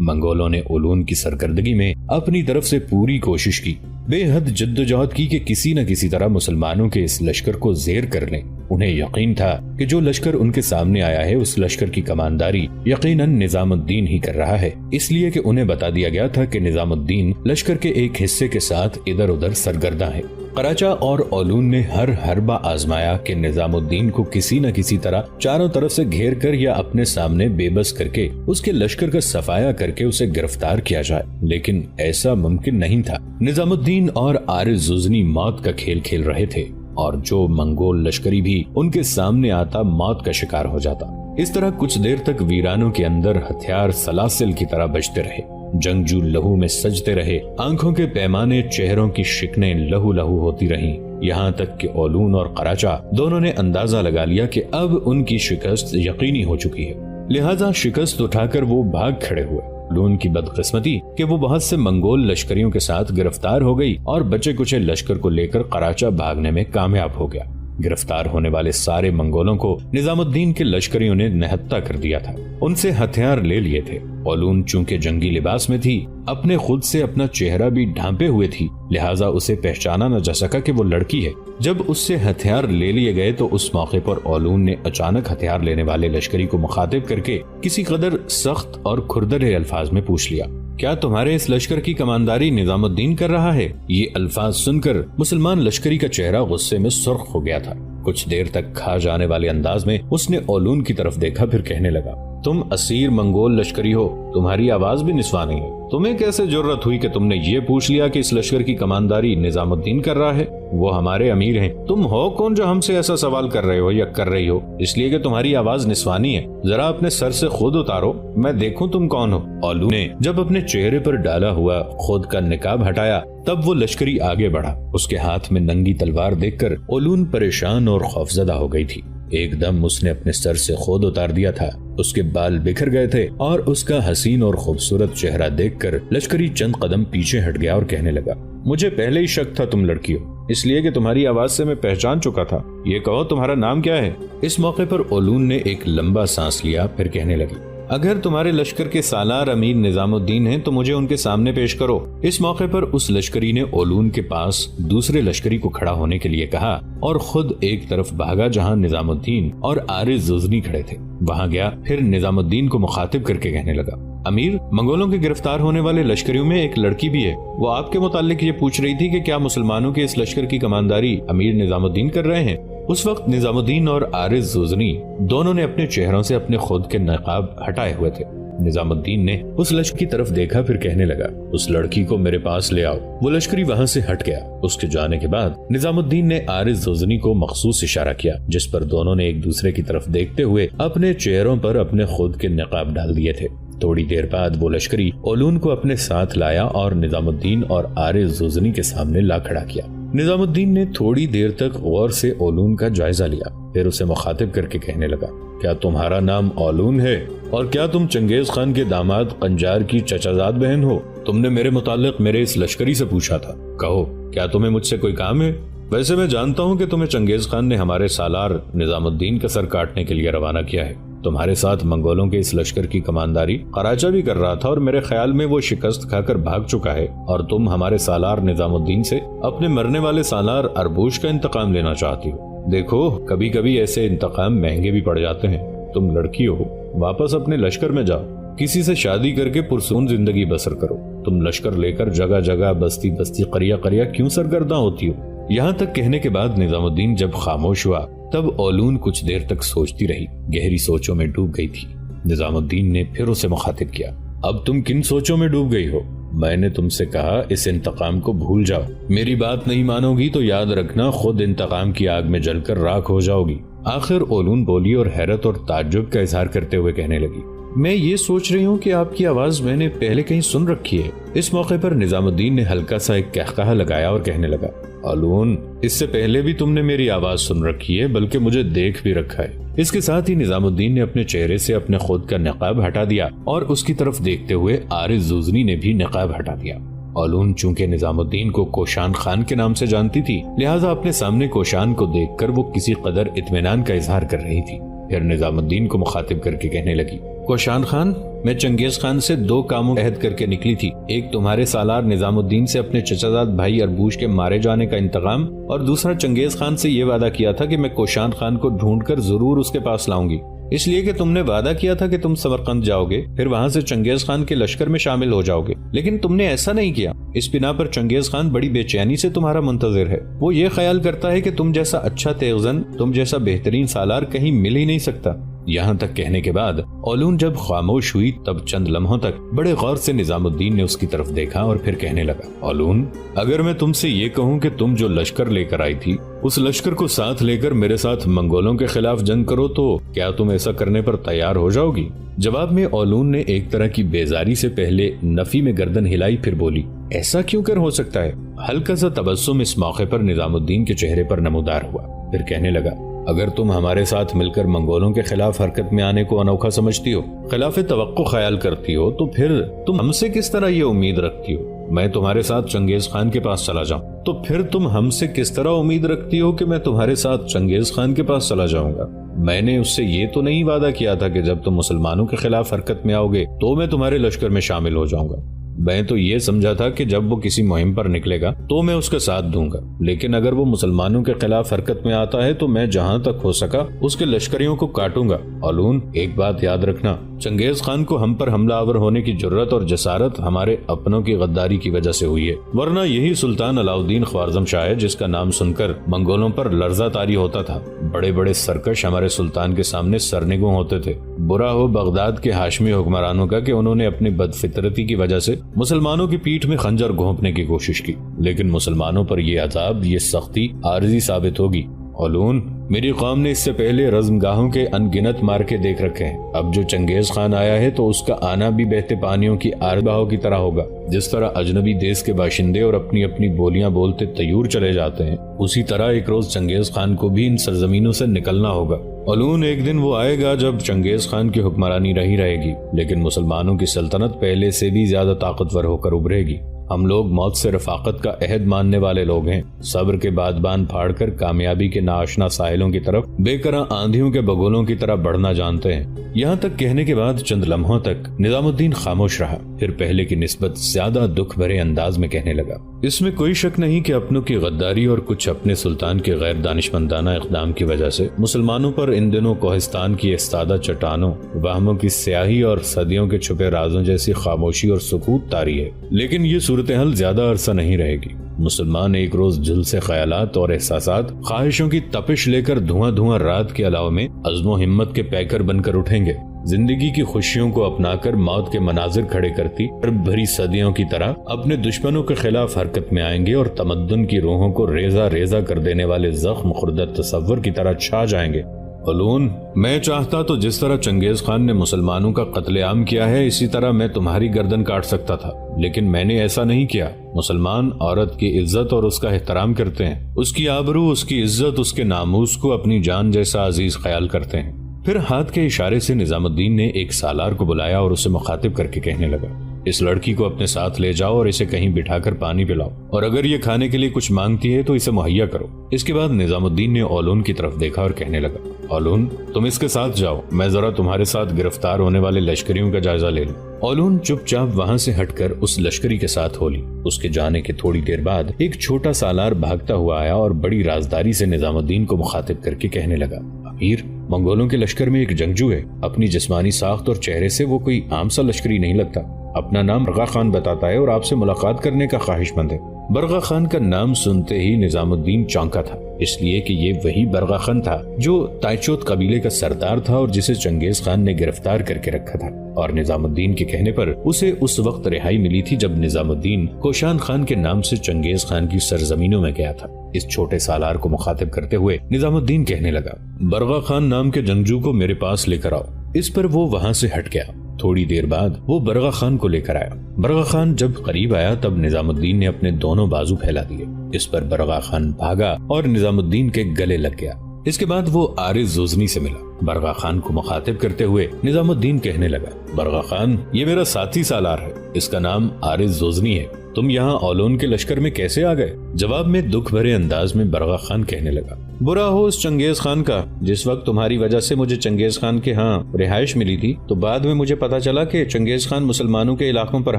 منگولوں نے اولون کی سرکردگی میں اپنی طرف سے پوری کوشش کی، بے حد جدوجہد کی کہ کسی نہ کسی طرح مسلمانوں کے اس لشکر کو زیر کر لیں۔ انہیں یقین تھا کہ جو لشکر ان کے سامنے آیا ہے اس لشکر کی کمانداری یقیناً نظام الدین ہی کر رہا ہے، اس لیے کہ انہیں بتا دیا گیا تھا کہ نظام الدین لشکر کے ایک حصے کے ساتھ ادھر ادھر سرگرداں ہے۔ قراچہ اور اولون نے ہر حربہ آزمایا کہ نظام الدین کو کسی نہ کسی طرح چاروں طرف سے گھیر کر یا اپنے سامنے بے بس کر کے اس کے لشکر کا صفایا کر کے اسے گرفتار کیا جائے، لیکن ایسا ممکن نہیں تھا۔ نظام الدین اور عارض زوزنی موت کا کھیل کھیل رہے تھے اور جو منگول لشکری بھی ان کے سامنے آتا موت کا شکار ہو جاتا۔ اس طرح کچھ دیر تک ویرانوں کے اندر ہتھیار سلاسل کی طرح بجتے رہے، جنگجو لہو میں سجتے رہے، آنکھوں کے پیمانے چہروں کی شکنیں لہو لہو ہوتی رہیں، یہاں تک کہ اولون اور قراچہ دونوں نے اندازہ لگا لیا کہ اب ان کی شکست یقینی ہو چکی ہے، لہذا شکست اٹھا کر وہ بھاگ کھڑے ہوئے۔ اولون کی بدقسمتی کہ وہ بہت سے منگول لشکریوں کے ساتھ گرفتار ہو گئی اور بچے کچے لشکر کو لے کر قراچہ بھاگنے میں کامیاب ہو گیا۔ گرفتار ہونے والے سارے منگولوں کو نظام الدین کے لشکریوں نے نہتہ کر دیا تھا، ان سے ہتھیار لے لیے تھے۔ اولون چونکہ جنگی لباس میں تھی، اپنے خود سے اپنا چہرہ بھی ڈھانپے ہوئے تھی، لہٰذا اسے پہچانا نہ جا سکا کہ وہ لڑکی ہے۔ جب اس سے ہتھیار لے لیے گئے تو اس موقع پر اولون نے اچانک ہتھیار لینے والے لشکری کو مخاطب کر کے کسی قدر سخت اور کھردرے الفاظ میں پوچھ لیا، کیا تمہارے اس لشکر کی کمانداری نظام الدین کر رہا ہے؟ یہ الفاظ سن کر مسلمان لشکری کا چہرہ غصے میں سرخ ہو گیا تھا۔ کچھ دیر تک کھا جانے والے انداز میں اس نے اولون کی طرف دیکھا، پھر کہنے لگا، تم اسیر منگول لشکری ہو، تمہاری آواز بھی نسوانی ہے، تمہیں کیسے جرأت ہوئی کہ تم نے یہ پوچھ لیا کہ اس لشکر کی کمانداری نظام الدین کر رہا ہے؟ وہ ہمارے امیر ہیں، تم ہو کون جو ہم سے ایسا سوال کر رہے ہو یا کر رہی ہو؟ اس لیے کہ تمہاری آواز نسوانی ہے، ذرا اپنے سر سے خود اتارو، میں دیکھوں تم کون ہو۔ اولون نے جب اپنے چہرے پر ڈالا ہوا خود کا نقاب ہٹایا تب وہ لشکری آگے بڑھا۔ اس کے ہاتھ میں ننگی تلوار دیکھ کر اولون پریشان اور خوفزدہ ہو گئی تھی۔ ایک دم اس نے اپنے سر سے خود اتار دیا تھا، اس کے بال بکھر گئے تھے اور اس کا حسین اور خوبصورت چہرہ دیکھ کر لشکری چند قدم پیچھے ہٹ گیا اور کہنے لگا، مجھے پہلے ہی شک تھا تم لڑکی ہو، اس لیے کہ تمہاری آواز سے میں پہچان چکا تھا۔ یہ کہو تمہارا نام کیا ہے؟ اس موقع پر اولون نے ایک لمبا سانس لیا، پھر کہنے لگی، اگر تمہارے لشکر کے سالار امیر نظام الدین ہیں تو مجھے ان کے سامنے پیش کرو۔ اس موقع پر اس لشکری نے اولون کے پاس دوسرے لشکری کو کھڑا ہونے کے لیے کہا اور خود ایک طرف بھاگا جہاں نظام الدین اور عارض زوزنی کھڑے تھے، وہاں گیا، پھر نظام الدین کو مخاطب کر کے کہنے لگا، امیر، منگولوں کے گرفتار ہونے والے لشکریوں میں ایک لڑکی بھی ہے، وہ آپ کے متعلق یہ پوچھ رہی تھی کہ کیا مسلمانوں کے اس لشکر کی کمانداری امیر نظام الدین کر رہے ہیں۔ اس وقت نظام الدین اور عارض زوزنی دونوں نے اپنے چہروں سے اپنے خود کے نقاب ہٹائے ہوئے تھے۔ نظام الدین نے اس لشکر کی طرف دیکھا، پھر کہنے لگا، اس لڑکی کو میرے پاس لے آؤ۔ وہ لشکری وہاں سے ہٹ گیا۔ اس کے جانے کے بعد نظام الدین نے عارض زوزنی کو مخصوص اشارہ کیا، جس پر دونوں نے ایک دوسرے کی طرف دیکھتے ہوئے اپنے چہروں پر اپنے خود کے نقاب ڈال دیے تھے۔ تھوڑی دیر بعد وہ لشکری اولون کو اپنے ساتھ لایا اور نظام الدین اور عارض زوزنی کے سامنے لا کھڑا کیا۔ نظام الدین نے تھوڑی دیر تک غور سے اولون کا جائزہ لیا، پھر اسے مخاطب کر کے کہنے لگا، کیا تمہارا نام اولون ہے اور کیا تم چنگیز خان کے داماد قنجار کی چچا زاد بہن ہو؟ تم نے میرے متعلق میرے اس لشکری سے پوچھا تھا، کہو کیا تمہیں مجھ سے کوئی کام ہے؟ ویسے میں جانتا ہوں کہ تمہیں چنگیز خان نے ہمارے سالار نظام الدین کا سر کاٹنے کے لیے روانہ کیا ہے۔ تمہارے ساتھ منگولوں کے اس لشکر کی کمانداری قراچہ بھی کر رہا تھا اور میرے خیال میں وہ شکست کھا کر بھاگ چکا ہے، اور تم ہمارے سالار نظام الدین سے اپنے مرنے والے سالار اربوش کا انتقام لینا چاہتی ہو۔ دیکھو، کبھی کبھی ایسے انتقام مہنگے بھی پڑ جاتے ہیں۔ تم لڑکی ہو، واپس اپنے لشکر میں جاؤ، کسی سے شادی کر کے پرسکون زندگی بسر کرو۔ تم لشکر لے کر جگہ جگہ بستی بستی قریہ قریہ کیوں سرگرداں ہوتی ہو؟ یہاں تک کہنے کے بعد نظام الدین جب خاموش ہوا تب اولون کچھ دیر تک سوچتی رہی، گہری سوچوں میں ڈوب گئی تھی۔ نظام الدین نے پھر اسے مخاطب کیا، اب تم کن سوچوں میں ڈوب گئی ہو؟ میں نے تم سے کہا اس انتقام کو بھول جاؤ، میری بات نہیں مانو گی تو یاد رکھنا خود انتقام کی آگ میں جل کر راکھ ہو جاؤ گی۔ آخر اولون بولی اور حیرت اور تعجب کا اظہار کرتے ہوئے کہنے لگی، میں یہ سوچ رہی ہوں کہ آپ کی آواز میں نے پہلے کہیں سن رکھی ہے۔ اس موقع پر نظام الدین نے ہلکا سا ایک قہقہہ لگایا اور کہنے لگا، اولون، اس سے پہلے بھی تم نے میری آواز سن رکھی ہے، بلکہ مجھے دیکھ بھی رکھا ہے۔ اس کے ساتھ ہی نظام الدین نے اپنے چہرے سے اپنے خود کا نقاب ہٹا دیا اور اس کی طرف دیکھتے ہوئے عارض زوزنی نے بھی نقاب ہٹا دیا۔ اولون چونکہ نظام الدین کو کوشان خان کے نام سے جانتی تھی، لہٰذا اپنے سامنے کوشان کو دیکھ کر وہ کسی قدر اطمینان کا اظہار کر رہی تھی۔ پھر نظام الدین کو مخاطب کر کے کہنے لگی، کوشان خان، میں چنگیز خان سے 2 کاموں عہد کر کے نکلی تھی، ایک تمہارے سالار نظام الدین سے اپنے چچا زاد بھائی اربوش کے مارے جانے کا انتقام، اور دوسرا چنگیز خان سے یہ وعدہ کیا تھا کہ میں کوشان خان کو ڈھونڈ کر ضرور اس کے پاس لاؤں گی، اس لیے کہ تم نے وعدہ کیا تھا کہ تم سمرقند جاؤ گے، پھر وہاں سے چنگیز خان کے لشکر میں شامل ہو جاؤ گے، لیکن تم نے ایسا نہیں کیا۔ اس بنا پر چنگیز خان بڑی بے چینی سے تمہارا منتظر ہے، وہ یہ خیال کرتا ہے کہ تم جیسا اچھا تیغزن، تم جیسا بہترین سالار کہیں مل ہی نہیں سکتا۔ یہاں تک کہنے کے بعد اولون جب خاموش ہوئی تب چند لمحوں تک بڑے غور سے نظام الدین نے اس کی طرف دیکھا اور پھر کہنے لگا، اولون، اگر میں تم سے یہ کہوں کہ تم جو لشکر لے کر آئی تھی اس لشکر کو ساتھ لے کر میرے ساتھ منگولوں کے خلاف جنگ کرو تو کیا تم ایسا کرنے پر تیار ہو جاؤ گی؟ جواب میں اولون نے ایک طرح کی بیزاری سے پہلے نفی میں گردن ہلائی، پھر بولی، ایسا کیوں کر ہو سکتا ہے؟ ہلکا سا تبسم اس موقع پر نظام الدین کے چہرے پر نمودار ہوا، پھر کہنے لگا، اگر تم ہمارے ساتھ مل کر منگولوں کے خلاف حرکت میں آنے کو انوکھا سمجھتی ہو، خلاف توقع خیال کرتی ہو، تو پھر تم ہم سے کس طرح یہ امید رکھتی ہو میں تمہارے ساتھ چنگیز خان کے پاس چلا جاؤں؟ تو پھر تم ہم سے کس طرح امید رکھتی ہو کہ میں تمہارے ساتھ چنگیز خان کے پاس چلا جاؤں گا؟ میں نے اس سے یہ تو نہیں وعدہ کیا تھا کہ جب تم مسلمانوں کے خلاف حرکت میں آؤ گے تو میں تمہارے لشکر میں شامل ہو جاؤں گا۔ میں تو یہ سمجھا تھا کہ جب وہ کسی مہم پر نکلے گا تو میں اس کا ساتھ دوں گا، لیکن اگر وہ مسلمانوں کے خلاف حرکت میں آتا ہے تو میں جہاں تک ہو سکا اس کے لشکریوں کو کاٹوں گا۔ اولون، ایک بات یاد رکھنا، چنگیز خان کو ہم پر حملہ آور ہونے کی جرت اور جسارت ہمارے اپنوں کی غداری کی وجہ سے ہوئی ہے، ورنہ یہی سلطان علاؤالدین خوارزم شاہ ہے جس کا نام سن کر منگولوں پر لرزہ طاری ہوتا تھا۔ بڑے بڑے سرکش ہمارے سلطان کے سامنے سرنگوں ہوتے تھے۔ برا ہو بغداد کے ہاشمی حکمرانوں کا کہ انہوں نے اپنی بدفطرتی کی وجہ سے مسلمانوں کی پیٹھ میں خنجر گھونپنے کی کوشش کی، لیکن مسلمانوں پر یہ عذاب، یہ سختی عارضی ثابت ہوگی۔ اولون، میری قوم نے اس سے پہلے رزم گاہوں کے انگنت مار کے دیکھ رکھے ہیں، اب جو چنگیز خان آیا ہے تو اس کا آنا بھی بہتے پانیوں کی آرگاہوں کی طرح ہوگا۔ جس طرح اجنبی دیس کے باشندے اور اپنی اپنی بولیاں بولتے طیور چلے جاتے ہیں، اسی طرح ایک روز چنگیز خان کو بھی ان سرزمینوں سے نکلنا ہوگا۔ اولون، ایک دن وہ آئے گا جب چنگیز خان کی حکمرانی رہی رہے گی، لیکن مسلمانوں کی سلطنت پہلے سے بھی زیادہ طاقتور ہو کر ابھرے گی۔ ہم لوگ موت سے رفاقت کا عہد ماننے والے لوگ ہیں، صبر کے بادبان پھاڑ کر کامیابی کے ناآشنا ساحلوں کی طرف بے کرا آندھیوں کے بگولوں کی طرح بڑھنا جانتے ہیں۔ یہاں تک کہنے کے بعد چند لمحوں تک نظام الدین خاموش رہا، پھر پہلے کی نسبت زیادہ دکھ بھرے انداز میں کہنے لگا، اس میں کوئی شک نہیں کہ اپنوں کی غداری اور کچھ اپنے سلطان کے غیر دانشمندانہ اقدام کی وجہ سے مسلمانوں پر ان دنوں کوہستان کی استادہ چٹانوں، وہموں کی سیاہی اور صدیوں کے چھپے رازوں جیسی خاموشی اور سکوت طاری ہے، لیکن یہ صورتحال زیادہ عرصہ نہیں رہے گی۔ مسلمان ایک روز جھل سے خیالات اور احساسات، خواہشوں کی تپش لے کر دھواں دھواں رات کے علاوہ میں عزم و ہمت کے پیکر بن کر اٹھیں گے، زندگی کی خوشیوں کو اپنا کر موت کے مناظر کھڑے کرتی بھری صدیوں کی طرح اپنے دشمنوں کے خلاف حرکت میں آئیں گے اور تمدن کی روحوں کو ریزہ ریزہ کر دینے والے زخم خوردہ تصور کی طرح چھا جائیں گے۔ اولون، میں چاہتا تو جس طرح چنگیز خان نے مسلمانوں کا قتل عام کیا ہے اسی طرح میں تمہاری گردن کاٹ سکتا تھا، لیکن میں نے ایسا نہیں کیا۔ مسلمان عورت کی عزت اور اس کا احترام کرتے ہیں، اس کی آبرو، اس کی عزت، اس کے ناموس کو اپنی جان جیسا عزیز خیال کرتے ہیں۔ پھر ہاتھ کے اشارے سے نظام الدین نے ایک سالار کو بلایا اور اسے مخاطب کر کے کہنے لگا، اس لڑکی کو اپنے ساتھ لے جاؤ اور اسے کہیں بٹھا کر پانی پلاؤ، اور اگر یہ کھانے کے لیے کچھ مانگتی ہے تو اسے مہیا کرو۔ اس کے بعد نظام الدین نے اولون کی طرف دیکھا اور کہنے لگا، اولون، تم اس کے ساتھ جاؤ، میں ذرا تمہارے ساتھ گرفتار ہونے والے لشکریوں کا جائزہ لے لوں۔ اولون چپ چاپ وہاں سے ہٹ کر اس لشکری کے ساتھ ہو لی۔ اس کے جانے کے تھوڑی دیر بعد ایک چھوٹا سالار بھاگتا ہوا آیا اور بڑی رازداری سے نظام الدین کو مخاطب کر کے کہنے لگا، امیر، منگولوں کے لشکر میں ایک جنگجو ہے، اپنی جسمانی ساخت اور چہرے سے وہ کوئی عام سا لشکری نہیں لگتا، اپنا نام برغا خان بتاتا ہے اور آپ سے ملاقات کرنے کا خواہش مند ہے۔ برغا خان کا نام سنتے ہی نظام الدین چونکا تھا، اس لیے کہ یہ وہی برغا خان تھا جو تائچوت قبیلے کا سردار تھا اور جسے چنگیز خان نے گرفتار کر کے رکھا تھا، اور نظام الدین کے کہنے پر اسے اس وقت رہائی ملی تھی جب نظام الدین کوشان خان کے نام سے چنگیز خان کی سرزمینوں میں گیا تھا۔ اس چھوٹے سالار کو مخاطب کرتے ہوئے نظام الدین کہنے لگا، برغا خان نام کے جنگجو کو میرے پاس لے کر آؤ۔ اس پر وہ وہاں سے ہٹ گیا۔ تھوڑی دیر بعد وہ برغا خان کو لے کر آیا۔ برغا خان جب قریب آیا تب نظام الدین نے اپنے دونوں بازو پھیلا دیے۔ اس پر برغا خان بھاگا اور نظام الدین کے گلے لگ گیا۔ اس کے بعد وہ عارض زوزنی سے ملا۔ برغا خان کو مخاطب کرتے ہوئے نظام الدین کہنے لگا، برغا خان، یہ میرا ساتھی سالار ہے، اس کا نام عارض زوزنی ہے، تم یہاں اولون کے لشکر میں کیسے آ گئے؟ جواب میں دکھ بھرے انداز میں برغا خان کہنے لگا، برا ہو اس چنگیز خان کا، جس وقت تمہاری وجہ سے مجھے چنگیز خان کے ہاں رہائش ملی تھی تو بعد میں مجھے پتا چلا کہ چنگیز خان مسلمانوں کے علاقوں پر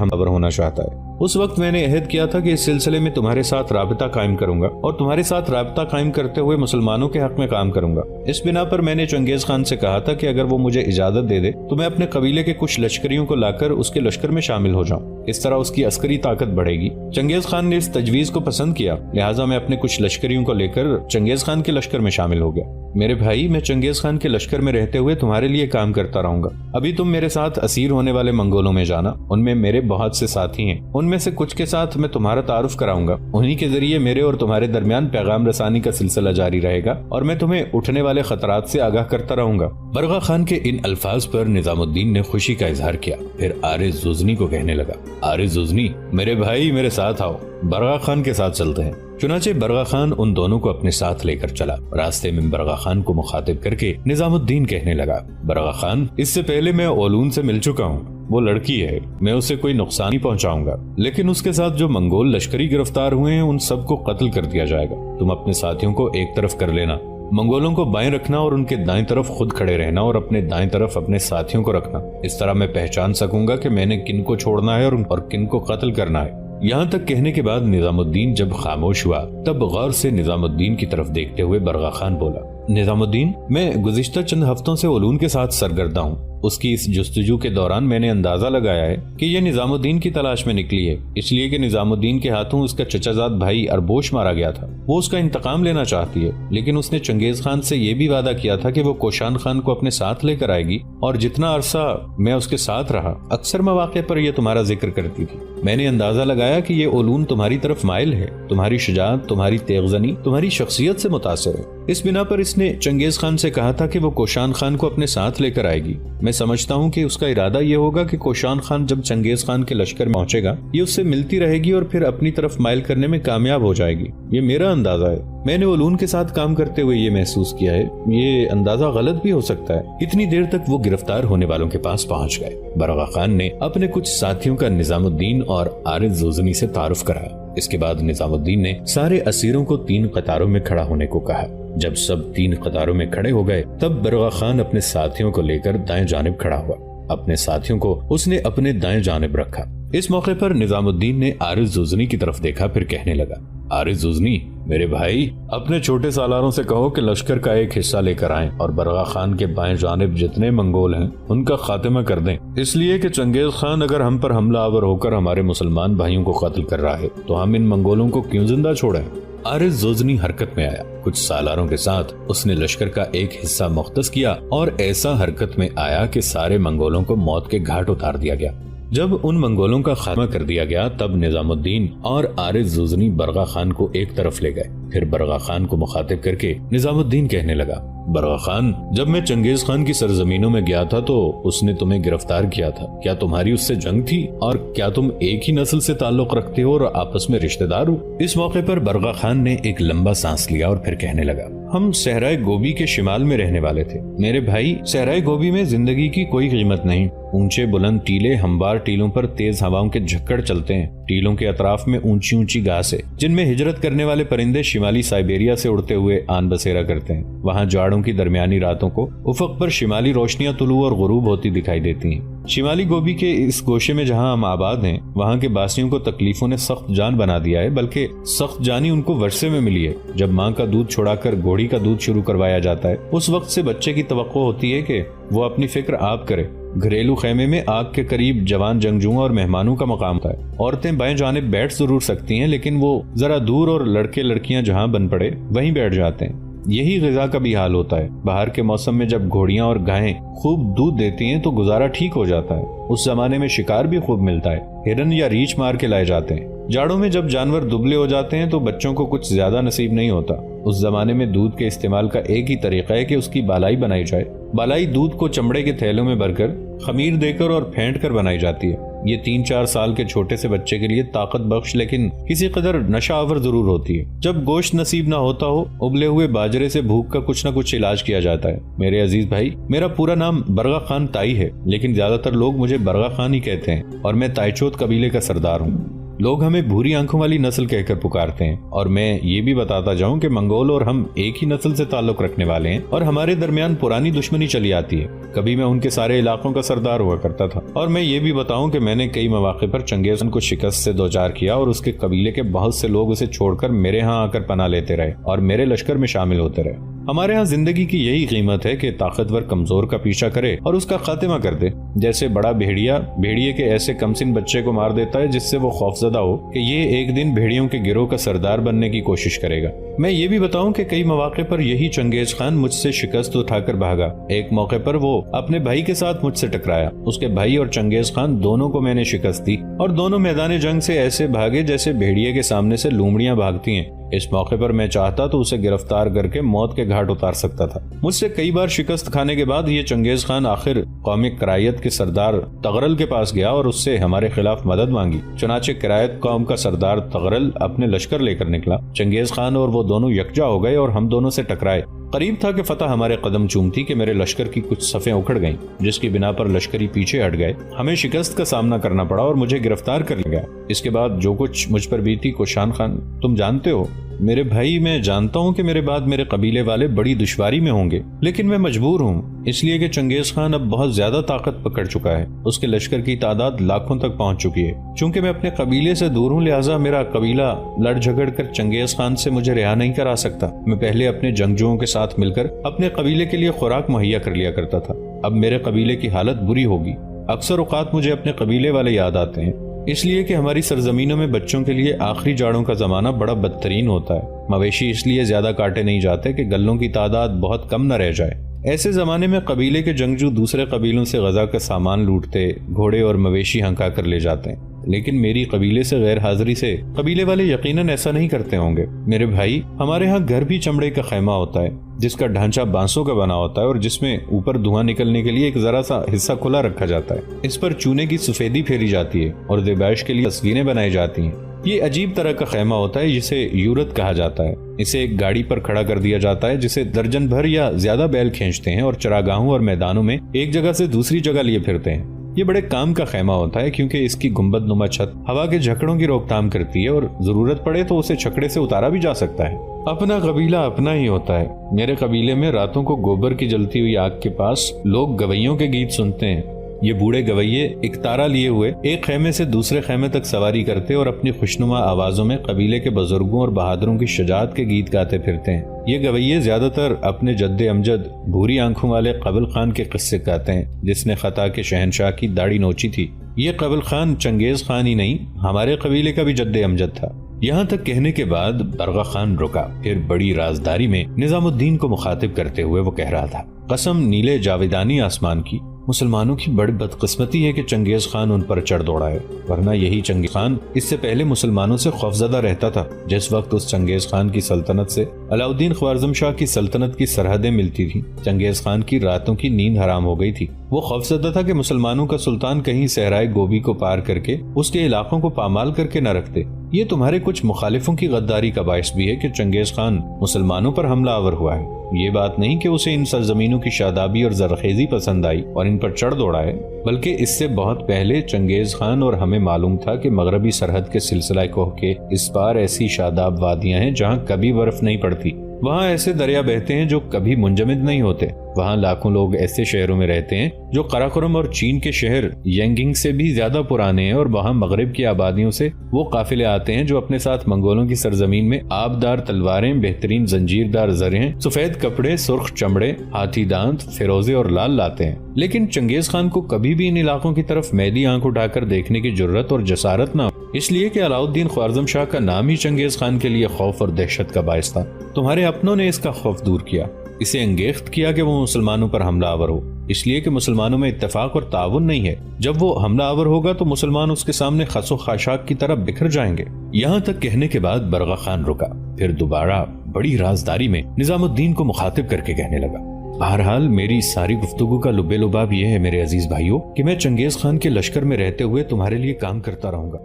حملہ ہونا چاہتا ہے۔ اس وقت میں نے عہد کیا تھا کہ اس سلسلے میں تمہارے ساتھ رابطہ قائم کروں گا اور تمہارے ساتھ رابطہ قائم کرتے ہوئے مسلمانوں کے حق میں کام کروں گا۔ اس بنا پر میں نے چنگیز خان سے کہا تھا کہ اگر وہ مجھے اجازت دے دے تو میں اپنے قبیلے کے کچھ لشکریوں کو لا کر اس کے لشکر میں شامل ہو جاؤں، اس طرح اس کی عسکری طاقت بڑھے گی۔ چنگیز خان نے اس تجویز کو پسند کیا، لہٰذا میں اپنے کچھ لشکریوں کو لے کر چنگیز خان کے لشکر میں شامل ہو گیا۔ میرے بھائی، میں چنگیز خان کے لشکر میں رہتے ہوئے تمہارے لیے کام کرتا رہوں گا۔ ابھی تم میرے ساتھ اسیر ہونے والے منگولوں میں جانا، ان میں میرے بہت سے ساتھی ہیں، ان میں سے کچھ کے ساتھ میں تمہارا تعارف کراؤں گا، انہی کے ذریعے میرے اور تمہارے درمیان پیغام رسانی کا سلسلہ جاری رہے گا اور میں تمہیں اٹھنے والے خطرات سے آگاہ کرتا رہوں گا۔ برغا خان کے ان الفاظ پر نظام الدین نے خوشی کا اظہار کیا، پھر عارض زوزنی کو کہنے لگا، عارض زوزنی، میرے بھائی میرے ساتھ آؤ، برغا خان کے ساتھ چلتے ہیں۔ چنانچہ برغا خان ان دونوں کو اپنے ساتھ لے کر چلا۔ راستے میں برغا خان کو مخاطب کر کے نظام الدین کہنے لگا، برغا خان، اس سے پہلے میں اولون سے مل چکا ہوں، وہ لڑکی ہے، میں اسے کوئی نقصان نہیں پہنچاؤں گا، لیکن اس کے ساتھ جو منگول لشکری گرفتار ہوئے ہیں ان سب کو قتل کر دیا جائے گا۔ تم اپنے ساتھیوں کو ایک طرف کر لینا، منگولوں کو بائیں رکھنا اور ان کے دائیں طرف خود کھڑے رہنا اور اپنے دائیں طرف اپنے ساتھیوں کو رکھنا، اس طرح میں پہچان سکوں گا کہ میں نے کن کو چھوڑنا ہے اور کن کو قتل کرنا ہے۔ یہاں تک کہنے کے بعد نظام الدین جب خاموش ہوا تب غور سے نظام الدین کی طرف دیکھتے ہوئے برغا خان بولا، نظام الدین، میں گزشتہ چند ہفتوں سے اولون کے ساتھ سرگردہ ہوں۔ اس کی اس جستجو کے دوران میں نے اندازہ لگایا ہے کہ یہ نظام الدین کی تلاش میں نکلی ہے، اس لیے کہ نظام الدین کے ہاتھوں اس کا چچا زاد بھائی اربوش مارا گیا تھا۔ وہ اس کا انتقام لینا چاہتی ہے، لیکن اس نے چنگیز خان سے یہ بھی وعدہ کیا تھا کہ وہ کوشان خان کو اپنے ساتھ لے کر آئے گی، اور جتنا عرصہ میں اس کے ساتھ رہا اکثر مواقع پر یہ تمہارا ذکر کرتی تھی۔ میں نے اندازہ لگایا کہ یہ اولون تمہاری طرف مائل ہے، تمہاری شجاعت، تمہاری تیغزنی، تمہاری شخصیت سے متاثر ہے۔ اس بنا پر اس نے چنگیز خان سے کہا تھا کہ وہ کوشان خان کو اپنے ساتھ لے کر آئے گی۔ میں سمجھتا ہوں کہ اس کا ارادہ یہ ہوگا کہ کوشان خان جب چنگیز خان کے لشکر میں پہنچے گا یہ اس سے ملتی رہے گی اور پھر اپنی طرف مائل کرنے میں کامیاب ہو جائے گی۔ یہ میرا اندازہ ہے، میں نے اولون کے ساتھ کام کرتے ہوئے یہ محسوس کیا ہے، یہ اندازہ غلط بھی ہو سکتا ہے۔ اتنی دیر تک وہ گرفتار ہونے والوں کے پاس پہنچ گئے۔ برغا خان نے اپنے کچھ ساتھیوں کا نظام الدین اور عارض زوزنی سے تعارف کرایا۔ اس کے بعد نظام الدین نے سارے اسیروں کو 3 قطاروں میں کھڑا ہونے کو کہا۔ جب سب 3 قطاروں میں کھڑے ہو گئے تب برغا خان اپنے ساتھیوں کو لے کر دائیں جانب کھڑا ہوا۔ اپنے ساتھیوں کو اس نے اپنے دائیں جانب رکھا۔ اس موقع پر نظام الدین نے عارض زوزنی کی طرف دیکھا، پھر کہنے لگا، عارض زوزنی، میرے بھائی، اپنے چھوٹے سالاروں سے کہو کہ لشکر کا ایک حصہ لے کر آئیں اور برغا خان کے بائیں جانب جتنے منگول ہیں ان کا خاتمہ کر دیں، اس لیے کہ چنگیز خان اگر ہم پر حملہ آور ہو کر ہمارے مسلمان بھائیوں کو قتل کر رہا ہے تو ہم ان منگولوں کو کیوں زندہ چھوڑیں۔ عارض زوزنی حرکت میں آیا، کچھ سالاروں کے ساتھ اس نے لشکر کا ایک حصہ مختص کیا اور ایسا حرکت میں آیا کہ سارے منگولوں کو موت کے گھاٹ اتار دیا گیا۔ جب ان منگولوں کا خاتمہ کر دیا گیا تب نظام الدین اور عارض زوزنی برغا خان کو ایک طرف لے گئے۔ پھر برغا خان کو مخاطب کر کے نظام الدین کہنے لگا، برغا خان، جب میں چنگیز خان کی سرزمینوں میں گیا تھا تو اس نے تمہیں گرفتار کیا تھا، کیا تمہاری اس سے جنگ تھی اور کیا تم ایک ہی نسل سے تعلق رکھتے ہو اور آپس میں رشتہ دار ہو؟ اس موقع پر برغا خان نے ایک لمبا سانس لیا اور پھر کہنے لگا، ہم صحرائے گوبی کے شمال میں رہنے والے تھے میرے بھائی۔ صحرائے گوبی میں زندگی کی کوئی قیمت نہیں، اونچے بلند ٹیلے، ہموار ٹیلوں پر تیز ہواؤں کے جھکڑ چلتے ہیں، ٹیلوں کے اطراف میں اونچی اونچی گھاس ہے جن میں ہجرت کرنے والے پرندے شمالی سائبیریا سے اڑتے ہوئے آن بسیرا کرتے ہیں۔ وہاں جاڑوں کی درمیانی راتوں کو افق پر شمالی روشنیاں طلوع اور غروب ہوتی دکھائی دیتی ہیں۔ شمالی گوبی کے اس گوشے میں جہاں ہم آباد ہیں وہاں کے باسیوں کو تکلیفوں نے سخت جان بنا دیا ہے، بلکہ سخت جانی ان کو ورثے میں ملی ہے۔ جب ماں کا دودھ چھڑا کر گھوڑی کا دودھ شروع کروایا جاتا ہے اس وقت سے بچے کی توقع ہوتی ہے کہ وہ اپنی فکر آپ کرے۔ گھریلو خیمے میں آگ کے قریب جوان جنگجوؤں اور مہمانوں کا مقام تھا۔ عورتیں بائیں جانب بیٹھ ضرور سکتی ہیں لیکن وہ ذرا دور، اور لڑکے لڑکیاں جہاں بن پڑے وہیں بیٹھ جاتے ہیں۔ یہی غذا کا بھی حال ہوتا ہے۔ باہر کے موسم میں جب گھوڑیاں اور گائیں خوب دودھ دیتی ہیں تو گزارا ٹھیک ہو جاتا ہے۔ اس زمانے میں شکار بھی خوب ملتا ہے، ہرن یا ریچھ مار کے لائے جاتے ہیں۔ جاڑوں میں جب جانور دبلے ہو جاتے ہیں تو بچوں کو کچھ زیادہ نصیب نہیں ہوتا۔ اس زمانے میں دودھ کے استعمال کا ایک ہی طریقہ ہے کہ اس کی بالائی بنائی جائے۔ بالائی دودھ کو چمڑے کے تھیلوں میں بھر کر خمیر دے کر اور پھینٹ کر بنائی جاتی ہے۔ یہ 3-4 سال کے چھوٹے سے بچے کے لیے طاقت بخش لیکن کسی قدر نشہ آور ضرور ہوتی ہے۔ جب گوشت نصیب نہ ہوتا ہو ابلے ہوئے باجرے سے بھوک کا کچھ نہ کچھ علاج کیا جاتا ہے۔ میرے عزیز بھائی، میرا پورا نام برغا خان تائی ہے لیکن زیادہ تر لوگ مجھے برغا خان ہی کہتے ہیں اور میں تائی چوت قبیلے کا سردار ہوں۔ لوگ ہمیں بھوری آنکھوں والی نسل کہہ کر پکارتے ہیں، اور میں یہ بھی بتاتا جاؤں کہ منگول اور ہم ایک ہی نسل سے تعلق رکھنے والے ہیں اور ہمارے درمیان پرانی دشمنی چلی آتی ہے۔ کبھی میں ان کے سارے علاقوں کا سردار ہوا کرتا تھا، اور میں یہ بھی بتاؤں کہ میں نے کئی مواقع پر چنگیز خان کو شکست سے دوچار کیا اور اس کے قبیلے کے بہت سے لوگ اسے چھوڑ کر میرے ہاں آ کر پناہ لیتے رہے اور میرے لشکر میں شامل ہوتے رہے۔ ہمارے ہاں زندگی کی یہی قیمت ہے کہ طاقتور کمزور کا پیچھا کرے اور اس کا خاتمہ کر دے، جیسے بڑا بھیڑیے کے ایسے کمسن بچے کو مار دیتا ہے جس سے وہ خوفزدہ ہو کہ یہ ایک دن بھیڑیوں کے گروہ کا سردار بننے کی کوشش کرے گا۔ میں یہ بھی بتاؤں کہ کئی مواقع پر یہی چنگیز خان مجھ سے شکست اٹھا کر بھاگا۔ ایک موقع پر وہ اپنے بھائی کے ساتھ مجھ سے ٹکرایا، اس کے بھائی اور چنگیز خان دونوں کو میں نے شکست دی اور دونوں میدان جنگ سے ایسے بھاگے جیسے بھیڑیے کے سامنے سے لومڑیاں بھاگتی ہیں۔ اس موقع پر میں چاہتا تو اسے گرفتار کر کے موت کے گھاٹ اتار سکتا تھا۔ مجھ سے کئی بار شکست کھانے کے بعد یہ چنگیز خان آخر قومی کرائیت کے سردار تغرل کے پاس گیا اور اس سے ہمارے خلاف مدد مانگی۔ چنانچہ کرائیت قوم کا سردار تغرل اپنے لشکر لے کر نکلا۔ چنگیز خان اور وہ دونوں یکجا ہو گئے اور ہم دونوں سے ٹکرائے۔ قریب تھا کہ فتح ہمارے قدم چومتی کہ میرے لشکر کی کچھ صفیں اکھڑ گئیں، جس کی بنا پر لشکری پیچھے ہٹ گئے۔ ہمیں شکست کا سامنا کرنا پڑا اور مجھے گرفتار کر لیا گیا۔ اس کے بعد جو کچھ مجھ پر بیتی کوشان خان تم جانتے ہو۔ میرے بھائی، میں جانتا ہوں کہ میرے بعد میرے قبیلے والے بڑی دشواری میں ہوں گے، لیکن میں مجبور ہوں، اس لیے کہ چنگیز خان اب بہت زیادہ طاقت پکڑ چکا ہے۔ اس کے لشکر کی تعداد لاکھوں تک پہنچ چکی ہے۔ چونکہ میں اپنے قبیلے سے دور ہوں، لہٰذا میرا قبیلہ لڑ جھگڑ کر چنگیز خان سے مجھے رہا نہیں کرا سکتا۔ میں پہلے اپنے جنگجوؤں کے ساتھ مل کر اپنے قبیلے کے لیے خوراک مہیا کر لیا کرتا تھا۔ اب میرے قبیلے کی حالت بری ہوگی۔ اکثر اوقات مجھے اپنے قبیلے والے یاد آتے ہیں، اس لیے کہ ہماری سرزمینوں میں بچوں کے لیے آخری جاڑوں کا زمانہ بڑا بدترین ہوتا ہے۔ مویشی اس لیے زیادہ کاٹے نہیں جاتے کہ گلوں کی تعداد بہت کم نہ رہ جائے۔ ایسے زمانے میں قبیلے کے جنگجو دوسرے قبیلوں سے غذا کا سامان لوٹتے، گھوڑے اور مویشی ہنکا کر لے جاتے ہیں، لیکن میری قبیلے سے غیر حاضری سے قبیلے والے یقیناً ایسا نہیں کرتے ہوں گے۔ میرے بھائی، ہمارے ہاں گھر بھی چمڑے کا خیمہ ہوتا ہے جس کا ڈھانچہ بانسوں کا بنا ہوتا ہے اور جس میں اوپر دھواں نکلنے کے لیے ایک ذرا سا حصہ کھلا رکھا جاتا ہے۔ اس پر چونے کی سفیدی پھیری جاتی ہے اور زیبائش کے لیے تصویریں بنائی جاتی ہیں۔ یہ عجیب طرح کا خیمہ ہوتا ہے جسے یورت کہا جاتا ہے۔ اسے ایک گاڑی پر کھڑا کر دیا جاتا ہے جسے درجن بھر یا زیادہ بیل کھینچتے ہیں اور چراگاہوں اور میدانوں میں ایک جگہ سے دوسری جگہ لیے پھرتے ہیں۔ یہ بڑے کام کا خیمہ ہوتا ہے کیونکہ اس کی گنبد نما چھت ہوا کے جھکڑوں کی روک تھام کرتی ہے اور ضرورت پڑے تو اسے چھکڑے سے اتارا بھی جا سکتا ہے۔ اپنا قبیلہ اپنا ہی ہوتا ہے۔ میرے قبیلے میں راتوں کو گوبر کی جلتی ہوئی آگ کے پاس لوگ گویوں کے گیت سنتے ہیں۔ یہ بوڑھے گویے ایک تارا لیے ہوئے ایک خیمے سے دوسرے خیمے تک سواری کرتے اور اپنی خوشنما آوازوں میں قبیلے کے بزرگوں اور بہادروں کی شجاعت کے گیت گاتے پھرتے ہیں۔ یہ گویے زیادہ تر اپنے جد امجد بھوری آنکھوں والے قبل خان کے قصے گاتے ہیں جس نے خطا کے شہنشاہ کی داڑھی نوچی تھی۔ یہ قبل خان چنگیز خان ہی نہیں، ہمارے قبیلے کا بھی جد امجد تھا۔ یہاں تک کہنے کے بعد برغا خان رکا، پھر بڑی رازداری میں نظام الدین کو مخاطب کرتے ہوئے وہ کہہ رہا تھا، قسم نیلے جاویدانی آسمان کی، مسلمانوں کی بڑی بدقسمتی ہے کہ چنگیز خان ان پر چڑھ دوڑا ہے، ورنہ یہی چنگیز خان اس سے پہلے مسلمانوں سے خوفزدہ رہتا تھا۔ جس وقت اس چنگیز خان کی سلطنت سے علاؤدین خوارزم شاہ کی سلطنت کی سرحدیں ملتی تھیں، چنگیز خان کی راتوں کی نیند حرام ہو گئی تھی۔ وہ خوفزدہ تھا کہ مسلمانوں کا سلطان کہیں صحرائے گوبی کو پار کر کے اس کے علاقوں کو پامال کر کے نہ رکھتے۔ یہ تمہارے کچھ مخالفوں کی غداری کا باعث بھی ہے کہ چنگیز خان مسلمانوں پر حملہ آور ہوا ہے۔ یہ بات نہیں کہ اسے ان سرزمینوں کی شادابی اور زرخیزی پسند آئی اور ان پر چڑھ دوڑا ہے، بلکہ اس سے بہت پہلے چنگیز خان اور ہمیں معلوم تھا کہ مغربی سرحد کے سلسلہ کوہ کے اس پار ایسی شاداب وادیاں ہیں جہاں کبھی برف نہیں پڑتی، وہاں ایسے دریا بہتے ہیں جو کبھی منجمد نہیں ہوتے، وہاں لاکھوں لوگ ایسے شہروں میں رہتے ہیں جو قراقرم اور چین کے شہر ینگنگ سے بھی زیادہ پرانے ہیں، اور وہاں مغرب کی آبادیوں سے وہ قافلے آتے ہیں جو اپنے ساتھ منگولوں کی سرزمین میں آبدار تلواریں، بہترین زنجیردار زرہیں، سفید کپڑے، سرخ چمڑے، ہاتھی دانت، فیروزے اور لال لاتے ہیں۔ لیکن چنگیز خان کو کبھی بھی ان علاقوں کی طرف میلی آنکھ اٹھا کر دیکھنے کی جرت اور جسارت نہ ہو، اس لیے کہ علاؤالدین خوارزم شاہ کا نام ہی چنگیز خان کے لیے خوف اور دہشت کا باعث تھا۔ تمہارے اپنوں نے اس کا خوف دور کیا، اسے انگیخت کیا کہ وہ مسلمانوں پر حملہ آور ہو، اس لیے کہ مسلمانوں میں اتفاق اور تعاون نہیں ہے۔ جب وہ حملہ آور ہوگا تو مسلمان اس کے سامنے خس و خاشاک کی طرح بکھر جائیں گے۔ یہاں تک کہنے کے بعد برغا خان رکا، پھر دوبارہ بڑی رازداری میں نظام الدین کو مخاطب کر کے کہنے لگا، بہرحال میری ساری گفتگو کا لب لباب یہ ہے میرے عزیز بھائیوں کہ میں چنگیز خان کے لشکر میں رہتے ہوئے تمہارے لیے کام کرتا رہوں گا۔